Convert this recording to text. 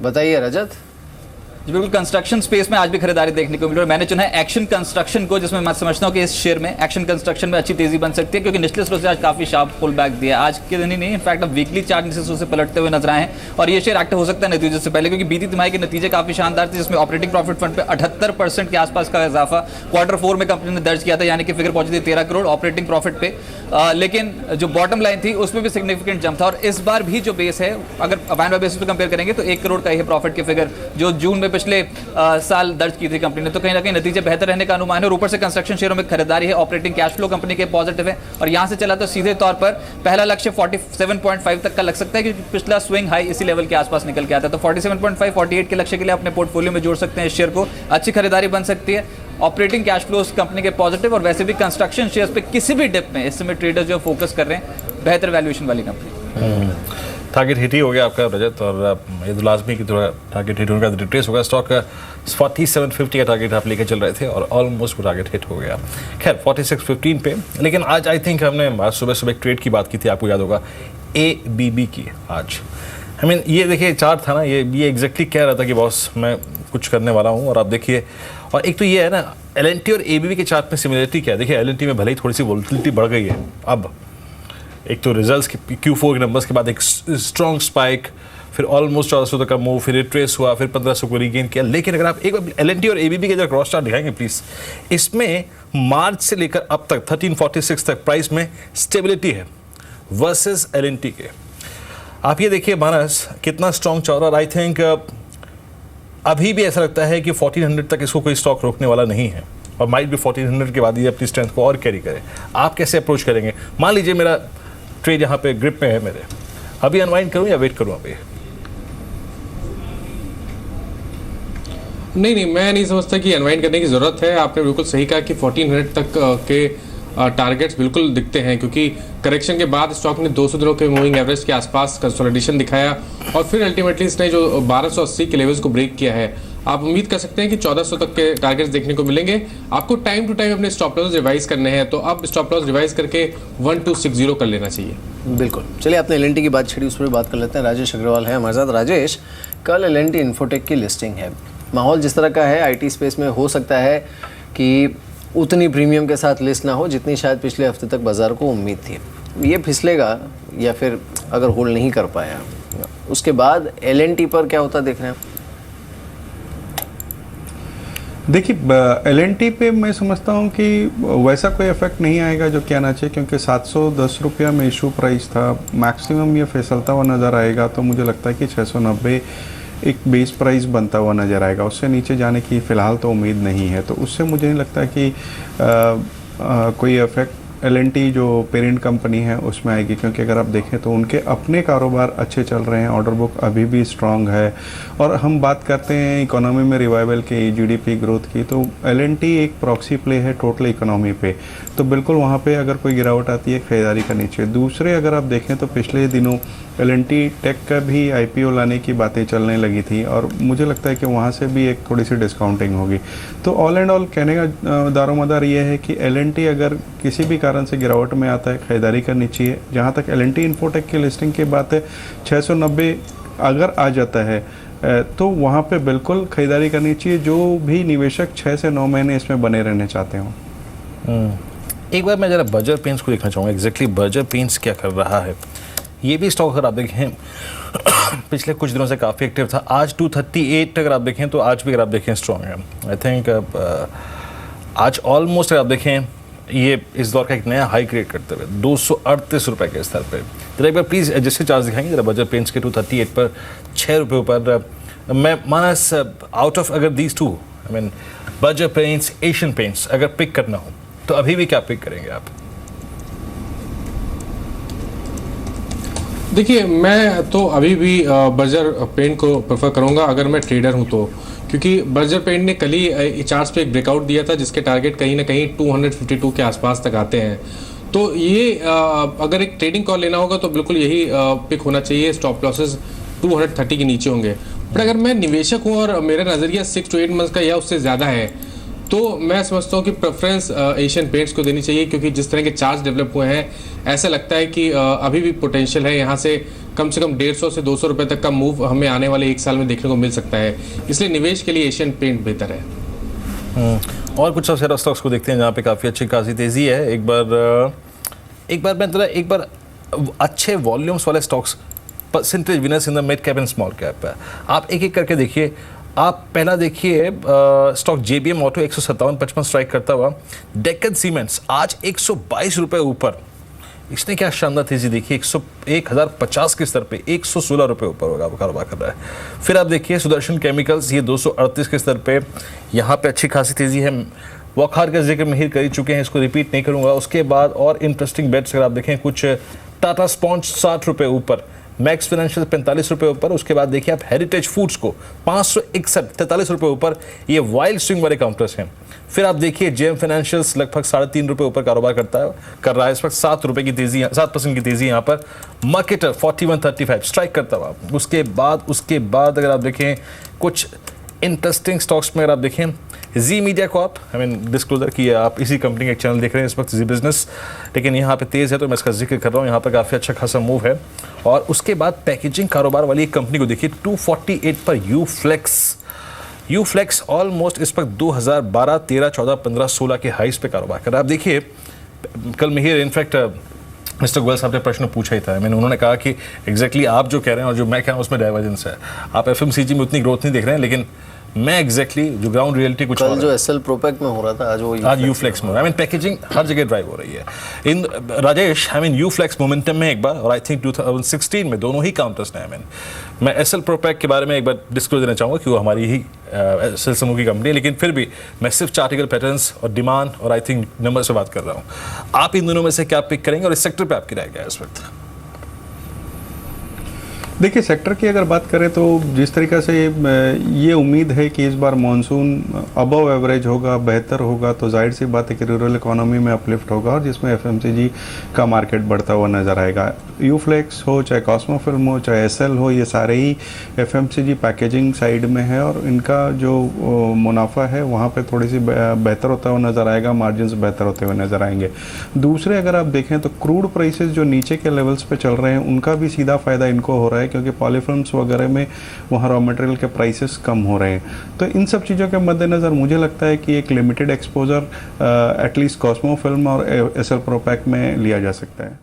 बताइए रजत। जी बिल्कुल, construction space में आज भी खरीदारी देखने को मिली और मैंने चुना है एक्शन कंस्ट्रक्शन को, जिसमें मैं समझता हूँ कि इस शेयर में एक्शन कंस्ट्रक्शन में अच्छी तेजी बन सकती है, क्योंकि निचले स्रोत से आज काफी शार्प पुल बैक दिया। आज के दिन ही नहीं, इनफैक्ट अब वीकली चार्ट निचले स्रोत से पलटते हुए नजर आए हैं और ये शेयर एक्टिव हो सकता है नतीजे से पहले, क्योंकि बीती तिमाही के नतीजे काफी शानदार थे, जिसमें ऑपरेटिंग प्रॉफिट फंड पे 78% के आसपास का इजाफा Q4 में कंपनी ने दर्ज किया था, यानी कि फिगर पहुंची थी 13 करोड़ ऑपरेटिंग प्रॉफिट पे। लेकिन जो बॉटम लाइन थी उसमें भी सिग्निफिकेंट जंप था और इस बार भी जो बेस है, अगर बाय बेसिस पे कंपेयर करेंगे तो 1 करोड़ का ही प्रॉफिट की फिगर जो जून में पिछले साल दर्ज की थी कंपनी ने, तो कहीं ना कहीं नतीजे बेहतर रहने का अनुमान है और ऊपर से कंस्ट्रक्शन शेयरों में खरीदारी है, ऑपरेटिंग कैश फ्लो कंपनी के पॉजिटिव है और यहां से चला तो सीधे तौर पर पहला लक्ष्य 47.5 तक का लग सकता है, क्योंकि पिछला स्विंग हाई इसी लेवल के आसपास निकल के आता है। तो 47.5 48 के लक्ष्य के लिए अपने पोर्टफोलियो में जोड़ सकते हैं इस शेयर को, अच्छी खरीदारी बन सकती है। ऑपरेटिंग कैश फ्लोज कंपनी के पॉजिटिव और वैसे भी कंस्ट्रक्शन शेयर्स पे किसी भी डिप में इस समय ट्रेडर्स जो फोकस कर रहे हैं, बेहतर वैल्यूएशन वाली कंपनी। टारगेट हिट ही हो गया आपका रजत, और ये तो लाजमी की थोड़ा टारगेट हिट होने का रिट्रेस होगा। स्टॉक 4750 का टारगेट आप लेकर चल रहे थे और ऑलमोस्ट वो टारगेट हिट हो गया, खैर 4615 पे। लेकिन आज आई थिंक हमने आज सुबह सुबह एक ट्रेड की बात की थी, आपको याद होगा, ABB की। आज आई मीन ये देखिए चार्ट था ना, ये एग्जैक्टली कह रहा था कि बॉस मैं कुछ करने वाला हूँ, और आप देखिए। और एक तो ये है ना, LNT और ABB के चार्ट में सिमिलरिटी क्या है, देखिए LNT में भले ही थोड़ी सी वोलेटिलिटी बढ़ गई है, अब एक तो रिजल्ट्स के Q4 के नंबर्स के बाद एक स्ट्रॉन्ग स्पाइक, फिर ऑलमोस्ट 1400 तक का मूव, फिर रिट्रेस हुआ, फिर 1500 को रीगेन किया। लेकिन अगर आप एक बार LNT और ABB के जरा क्रॉस चार्ट दिखाएंगे प्लीज, इसमें मार्च से लेकर अब तक 1346 तक प्राइस में स्टेबिलिटी है वर्सेस LNT के। आप ये देखिए मानस कितना स्ट्रॉन्ग चल रहा है। आई थिंक अभी भी ऐसा लगता है कि 1400 तक इसको कोई स्टॉक रोकने वाला नहीं है, और माइट भी 1400 के बाद ये अपनी स्ट्रेंथ को और कैरी करे। आप कैसे अप्रोच करेंगे? मान लीजिए मेरा ट्रेड यहाँ पे ग्रिप में है मेरे, अभी अनवाइंड करूँ या वेट करूँ अभी? नहीं, मैं नहीं समझता कि अनवाइंड करने की ज़रूरत है। आपने बिल्कुल सही कहा कि 1400 तक के टारगेट्स बिल्कुल दिखते हैं, क्योंकि करेक्शन के बाद स्टॉक ने 200 दिनों के मूविंग एवरेज के आसपास कंसोलिडेशन दिखाया और फिर अल्टीमेटली इसने जो 1280 के लेवल्स को ब्रेक किया है। आप उम्मीद कर सकते हैं कि 1400 तक के टारगेट्स देखने को मिलेंगे। आपको टाइम टू टाइम अपने स्टॉप लॉस रिवाइज करने हैं, तो अब स्टॉप लॉस रिवाइज करके 1260 कर लेना चाहिए। बिल्कुल, चलिए आपने LNT की बात छेड़ी, उस पर बात कर लेते हैं। राजेश अग्रवाल है हमारे साथ। राजेश, कल LNT इन्फोटेक की लिस्टिंग है, माहौल जिस तरह का है IT स्पेस में हो सकता है कि उतनी प्रीमियम के साथ लिस्ट ना हो जितनी शायद पिछले हफ्ते तक बाजार को उम्मीद थी। ये फिसलेगा या फिर अगर होल्ड नहीं कर पाया उसके बाद LNT पर क्या होता देख रहे हैं? देखिए LNT पे मैं समझता हूँ कि वैसा कोई इफेक्ट नहीं आएगा जो कहना चाहिए, क्योंकि 710 रुपया में इशू प्राइस था, मैक्सिमम ये फिसलता हुआ नज़र आएगा। तो मुझे लगता है कि 690 एक बेस प्राइस बनता हुआ नज़र आएगा, उससे नीचे जाने की फ़िलहाल तो उम्मीद नहीं है। तो उससे मुझे नहीं लगता कि कोई इफेक्ट LNT जो पेरेंट कंपनी है उसमें आएगी, क्योंकि अगर आप देखें तो उनके अपने कारोबार अच्छे चल रहे हैं, ऑर्डर बुक अभी भी स्ट्रांग है। और हम बात करते हैं इकोनॉमी में रिवाइवल की, GDP ग्रोथ की, तो LNT एक प्रॉक्सी प्ले है टोटल इकोनॉमी पे, तो बिल्कुल वहाँ पे अगर कोई गिरावट आती है खरीदारी करनी चाहिए। दूसरे अगर आप देखें तो पिछले दिनों LNT टेक का भी IPO लाने की बातें चलने लगी थी, और मुझे लगता है कि वहाँ से भी एक थोड़ी सी डिस्काउंटिंग होगी। तो ऑल एंड ऑल कहने का दारोमदार ये है कि LNT अगर किसी भी कारण से गिरावट में आता है खरीदारी करनी चाहिए। जहाँ तक LNT इन्फोटेक की लिस्टिंग की बात है, 690 अगर आ जाता है तो वहाँ पे बिल्कुल खरीदारी करनी चाहिए, जो भी निवेशक 6 से 9 महीने इसमें बने रहने चाहते हों। एक बार मैं ज़रा बर्जर पेंट्स को देखना चाहूँगा, एग्जैक्टली बर्जर पेंट्स क्या कर रहा है। ये भी स्टॉक अगर आप देखें पिछले कुछ दिनों से काफ़ी एक्टिव था। आज 238 अगर आप देखें तो आज भी अगर आप देखें स्ट्रॉन्ग है। आई थिंक आज ऑलमोस्ट अगर आप देखें ये इस दौर का एक नया हाई क्रिएट करते हुए 238 रुपये के स्तर पे। जरा एक बार प्लीज़ एडजस्टेड चार्ज दिखाएंगे जरा बर्जर पेंट्स के 238 पर 6 रुपये ऊपर। मैं मानस आउट ऑफ अगर these two I mean Berger paints, Asian paints अगर पिक करना हो तो अभी भी क्या पिक करेंगे आप? देखिए, मैं तो अभी भी बर्जर पेंट को प्रेफर करूंगा अगर मैं ट्रेडर हूं तो, क्योंकि बर्जर पेंट ने कल ही चार्ट्स पे एक ब्रेकआउट दिया था जिसके टारगेट कहीं ना कहीं 252 के आसपास तक आते हैं। तो ये अगर एक ट्रेडिंग कॉल लेना होगा तो बिल्कुल यही पिक होना चाहिए। स्टॉप लॉसेस 230 के नीचे होंगे। बट अगर मैं निवेशक हूँ और मेरा नज़रिया 6 to 8 मंथ्स का या उससे ज़्यादा है, तो मैं समझता हूँ कि प्रेफरेंस एशियन पेंट्स को देनी चाहिए, क्योंकि जिस तरह के चार्ज डेवलप हुए हैं ऐसा लगता है कि अभी भी पोटेंशियल है यहाँ से कम 150 से 200 रुपए तक का मूव हमें आने वाले 1 साल में देखने को मिल सकता है। इसलिए निवेश के लिए एशियन पेंट बेहतर है। और कुछ शेयर स्टॉक्स को देखते हैं जहाँ पे काफ़ी अच्छी खासी तेज़ी है। एक बार अच्छे वॉल्यूम्स वाले stocks percentage winners in the mid cap and small cap है। आप एक एक करके देखिए। आप पहला देखिए स्टॉक JBM ऑटो 157.55 स्ट्राइक करता हुआ। डेक्कन सीमेंट्स आज 122 रुपये ऊपर, इसने क्या शानदार तेजी देखी, 1050 के स्तर पे 116 रुपये ऊपर होगा कारोबार कर रहा है। फिर आप देखिए सुदर्शन केमिकल्स, ये 238 के स्तर पे, यहाँ पे अच्छी खासी तेजी है। वखार का जिक्र महिर कर ही चुके हैं, इसको रिपीट नहीं करूँगा। उसके बाद और इंटरेस्टिंग बेट्स अगर आप देखें, कुछ टाटा स्पॉन्ज 60 रुपये ऊपर, मैक्स फाइनेंशियल 45 रुपये ऊपर। उसके बाद देखिए आप हेरिटेज फूड्स को 561 43 रुपये ऊपर, ये वाइल्ड स्विंग वाले काउंटर्स हैं। फिर आप देखिए JM फाइनेंशियल्स लगभग 3.5 रुपये ऊपर कारोबार कर रहा है इस वक्त, 7 रुपये की तेजी, 7% की तेजी यहाँ पर। मार्केटर 41.35 स्ट्राइक करता हुआ। उसके बाद अगर आप देखें कुछ इंटरेस्टिंग स्टॉक्स में, अगर आप देखें जी मीडिया कॉर्प, डिस्क्लोजर की आप इसी कंपनी का एक चैनल देख रहे हैं इस वक्त, जी बिजनेस, लेकिन यहाँ पे तेज़ है तो मैं इसका जिक्र कर रहा हूँ। यहाँ पर काफ़ी अच्छा खासा मूव है। और उसके बाद पैकेजिंग कारोबार वाली एक कंपनी को देखिए 248 पर यूफ्लेक्स ऑलमोस्ट इस वक्त 2012, 13, 14, 15, 16 के हाइस पे कारोबार कर रहा है। आप देखिए कल मिहिर इनफैक्ट मिस्टर गोयल साहब ने प्रश्न पूछा ही था, उन्होंने कहा कि एग्जैक्टली आप जो कह रहे हैं और जो मैं कह रहा हूँ उसमें डाइवर्जेंस है। आप FMCG में उतनी ग्रोथ नहीं देख रहे हैं, लेकिन मैं एग्जैक्टली जो ग्राउंड रियलिटी कुछ कल जो SL प्रोपैक में हो रहा था, आज यूफ्लेक्स में पैकेजिंग हर जगह ड्राइव हो रही है। इन राजेश यूफ्लेक्स मोमेंटम में एक बार, और आई थिंक 2016 में दोनों ही काउंटर्स ने मैं SL प्रोपैक के बारे में एक बार डिस्क्लोज देना चाहूँगा कि वो हमारी ही SL समूह की कंपनी है, लेकिन फिर भी मैं सिर्फ चार्टिकल पैटर्न्स और डिमांड और आई थिंक नंबर से बात कर रहा हूँ। आप इन दोनों में से क्या पिक करेंगे और इस सेक्टर पर आपकी राय क्या है इस वक्त? देखिए, सेक्टर की अगर बात करें तो जिस तरीक़ा से ये उम्मीद है कि इस बार मानसून अबव एवरेज होगा, बेहतर होगा, तो जाहिर सी बात है कि रूरल इकोनॉमी में अपलिफ्ट होगा और जिसमें FMCG का मार्केट बढ़ता हुआ नज़र आएगा। यूफ्लेक्स हो, चाहे कॉस्मो फिल्म हो, चाहे SL हो, ये सारे ही FMCG पैकेजिंग साइड में है और इनका जो मुनाफा है वहाँ पे थोड़ी सी बेहतर होता हुआ नज़र आएगा, मार्जिन्स बेहतर होते हुए नज़र आएंगे। दूसरे अगर आप देखें तो क्रूड प्राइसेस जो नीचे के लेवल्स पे चल रहे हैं उनका भी सीधा फ़ायदा इनको हो रहा है, क्योंकि पॉलीफिल्म्स वगैरह में वहाँ रॉ मटेरियल के प्राइसेस कम हो रहे हैं। तो इन सब चीज़ों के मद्देनज़र मुझे लगता है कि एक limited exposure at least Cosmo film और SL प्रोपैक में लिया जा सकता है।